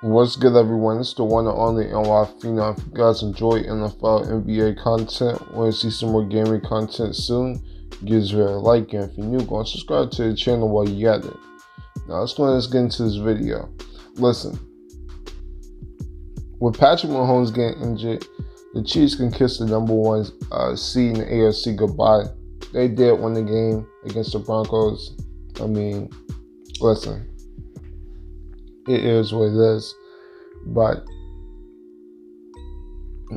What's good, everyone? It's the one and only NY Phenom. If you guys enjoy NFL, NBA content, want to see some more gaming content soon, give us a like, and if you're new, go and subscribe to the channel while you at it. Now, let's get into this video. Listen, with Patrick Mahomes getting injured, the Chiefs can kiss the number one seed in the AFC goodbye. They did win the game against the Broncos. Listen, it is what it is. But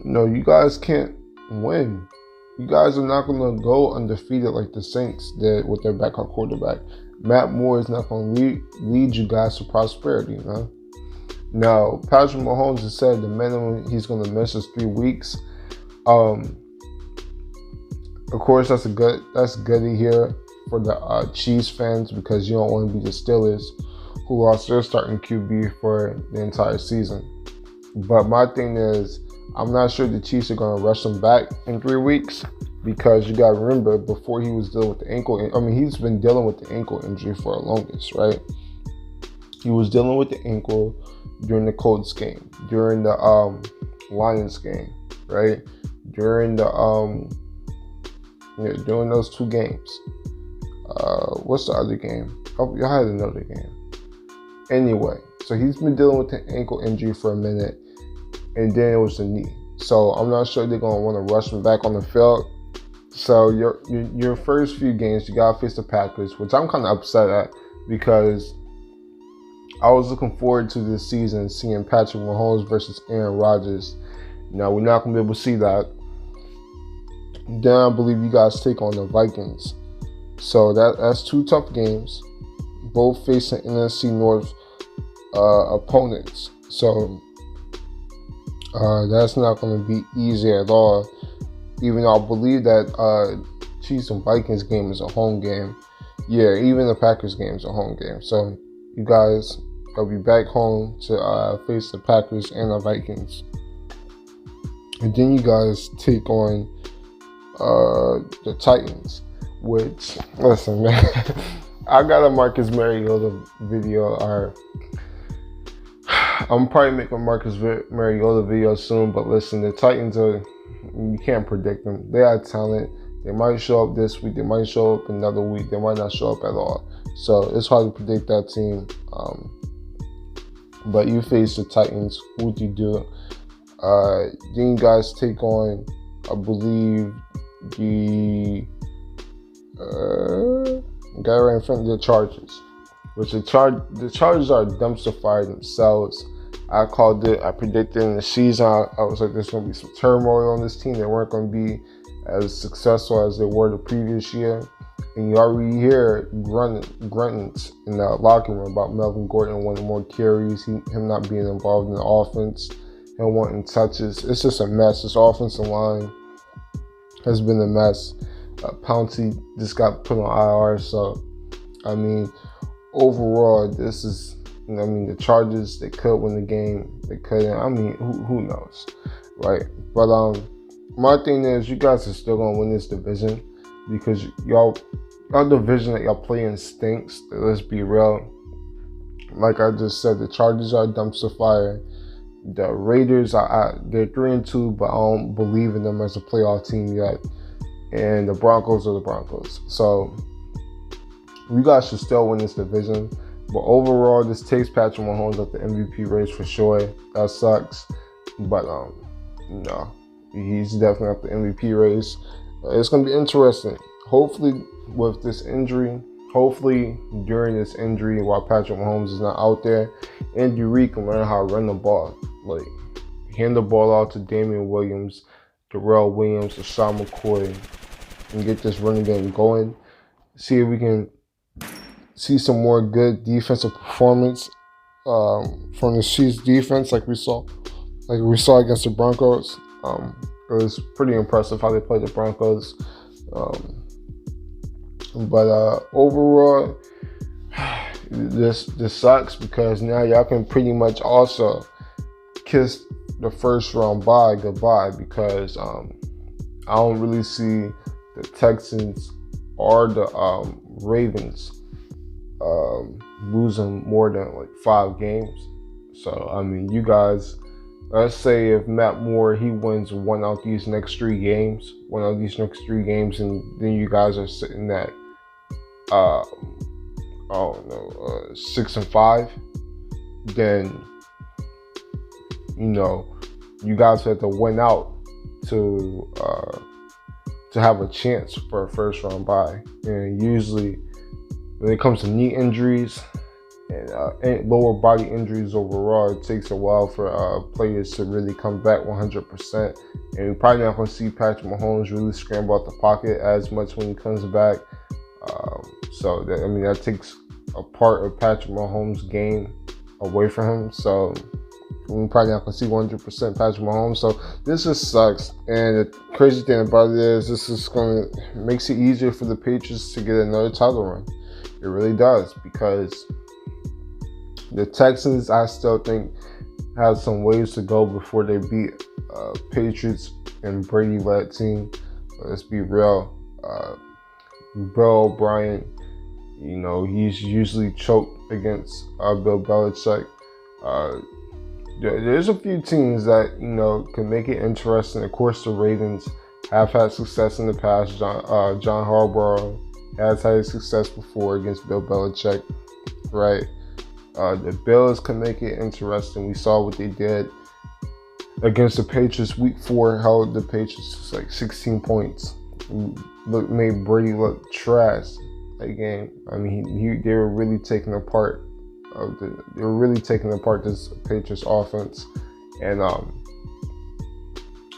you guys can't win. You guys are not going to go undefeated like the Saints did with their backup quarterback. Matt Moore is not going to lead you guys to prosperity, Now, Patrick Mahomes has said the minimum he's going to miss is 3 weeks. Of course, that's good to hear for the Chiefs fans, because you don't want to be the Steelers, who lost their starting QB for the entire season. But my thing is, I'm not sure the Chiefs are going to rush him back in 3 weeks, because you got to remember, before he was dealing with the ankle, he's been dealing with the ankle injury for the longest, right? He was dealing with the ankle during the Colts game, during the Lions game, right? During during those 2 games. What's the other game? Oh, y'all had another game. Anyway, so he's been dealing with the ankle injury for a minute, and then it was the knee. So I'm not sure they're going to want to rush him back on the field. So your first few games, you got to face the Packers, which I'm kind of upset at, because I was looking forward to this season seeing Patrick Mahomes versus Aaron Rodgers. Now, we're not going to be able to see that. Then I believe you guys take on the Vikings. So that's 2 tough games, both facing NFC North opponents. So that's not going to be easy at all. Even though I believe that Chiefs and Vikings game is a home game. Yeah, even the Packers game is a home game. So you guys will be back home to face the Packers and the Vikings. And then you guys take on the Titans, which, listen, man, I got a Marcus Mariota video, or I'm probably making a Marcus Mariota video soon, but listen, the Titans you can't predict them. They have talent. They might show up this week, they might show up another week, they might not show up at all. So it's hard to predict that team. But you face the Titans, what do you do? Then you guys take on, I believe, the guy right in front of the Chargers, which the Chargers are dumpster fire themselves. I called it. I predicted in the season, I was like, there's going to be some turmoil on this team. They weren't going to be as successful as they were the previous year. And you already hear gruntings in the locker room about Melvin Gordon wanting more carries, him not being involved in the offense, him wanting touches. It's just a mess. This offensive line has been a mess. Pouncey just got put on IR. So, overall, this is, the Chargers, they could win the game. They couldn't. Who knows, right? But my thing is, you guys are still going to win this division, because y'all division that y'all play in stinks. Let's be real. Like I just said, the Chargers are dumpster fire. The Raiders they're 3-2, but I don't believe in them as a playoff team yet. And the Broncos are the Broncos. So you guys should still win this division. But overall, this takes Patrick Mahomes up the MVP race for sure. That sucks. But no, he's definitely up the MVP race. It's going to be interesting. Hopefully, with this injury, during this injury, while Patrick Mahomes is not out there, Andy Reid can learn how to run the ball. Like, hand the ball out to Damian Williams, Darrell Williams, LaShawn McCoy, and get this running game going. See if we can see some more good defensive performance from the Chiefs defense, like we saw against the Broncos. It was pretty impressive how they played the Broncos. But overall, this sucks, because now y'all can pretty much also kiss the first round bye goodbye, because I don't really see the Texans or the Ravens losing more than like 5 games. So I mean, you guys, let's say if Matt Moore he wins one out these next three games, and then you guys are sitting at I don't know 6-5, then you guys have to win out to have a chance for a first round bye. And usually, when it comes to knee injuries and lower body injuries overall, it takes a while for players to really come back 100%. And you're probably not going to see Patrick Mahomes really scramble out the pocket as much when he comes back. That takes a part of Patrick Mahomes' game away from him. So we're probably not going to see 100% Patrick Mahomes. So this just sucks. And the crazy thing about it is this is makes it easier for the Patriots to get another title run. It really does, because the Texans, I still think, have some ways to go before they beat Patriots and Brady-led team. Let's be real. Bill O'Brien, he's usually choked against Bill Belichick. There's a few teams that, can make it interesting. Of course, the Ravens have had success in the past. John Harbaugh has had success before against Bill Belichick, right? The Bills can make it interesting. We saw what they did against the Patriots week 4, held the Patriots to like 16 points. Made Brady look trash that game. I mean, they were really taking apart this Patriots offense. And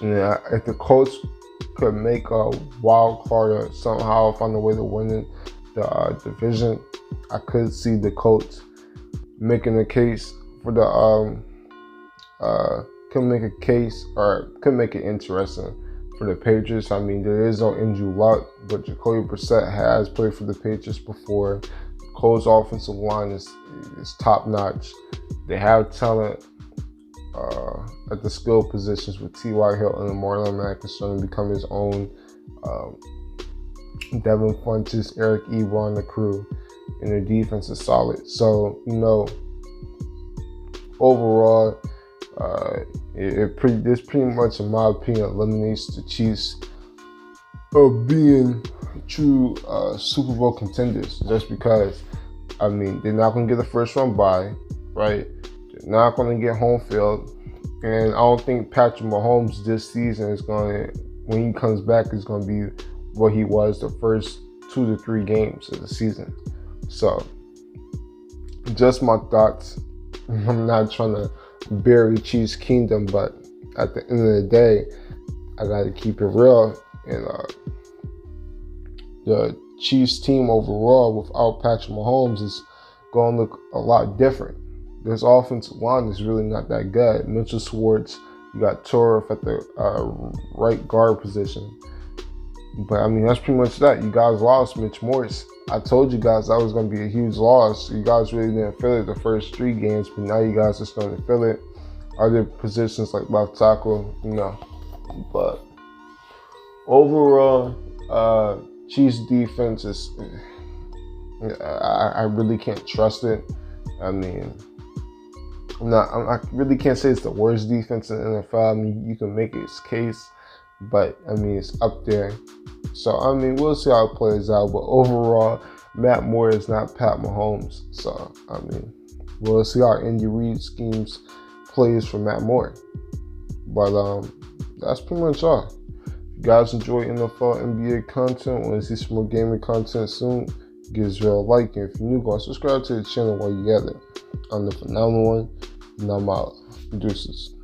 if the Colts could make a wild card or somehow find a way to win the division, I could see the Colts making a case for could make it interesting for the Patriots. I mean, there is no Andrew Luck, but Jacoby Brissett has played for the Patriots before. Colts offensive line is top notch. They have talent at the skill positions with T.Y. Hilton and Marlon Mack is starting to become his own. Devin Funchess, Eric Ebron, the crew, and their defense is solid. So, overall, this pretty much, in my opinion, eliminates the Chiefs of being true Super Bowl contenders, just because, they're not going to get a first round bye, right? They're not going to get home field. And I don't think Patrick Mahomes this season is when he comes back, is going to be what he was the first 2 to 3 games of the season. So, just my thoughts. I'm not trying to bury Chiefs Kingdom, but at the end of the day, I got to keep it real. And the Chiefs team overall, without Patrick Mahomes, is going to look a lot different. This offensive line is really not that good. Mitchell Schwartz, you got Torres at the right guard position. But, that's pretty much that. You guys lost Mitch Morse. I told you guys that was going to be a huge loss. You guys really didn't feel it the first 3 games, but now you guys are starting to feel it. Other positions like left tackle, But overall, Chiefs defense is, I really can't trust it. I really can't say it's the worst defense in the NFL. You can make its case, but it's up there. So we'll see how it plays out. But overall, Matt Moore is not Pat Mahomes. So we'll see how Andy Reid schemes plays for Matt Moore. But that's pretty much all. If you guys enjoy NFL NBA content, want to see some more gaming content soon, give us a like. And if you're new, go subscribe to the channel while you're at it. I'm the phenomenal one, and I'm out. Producers.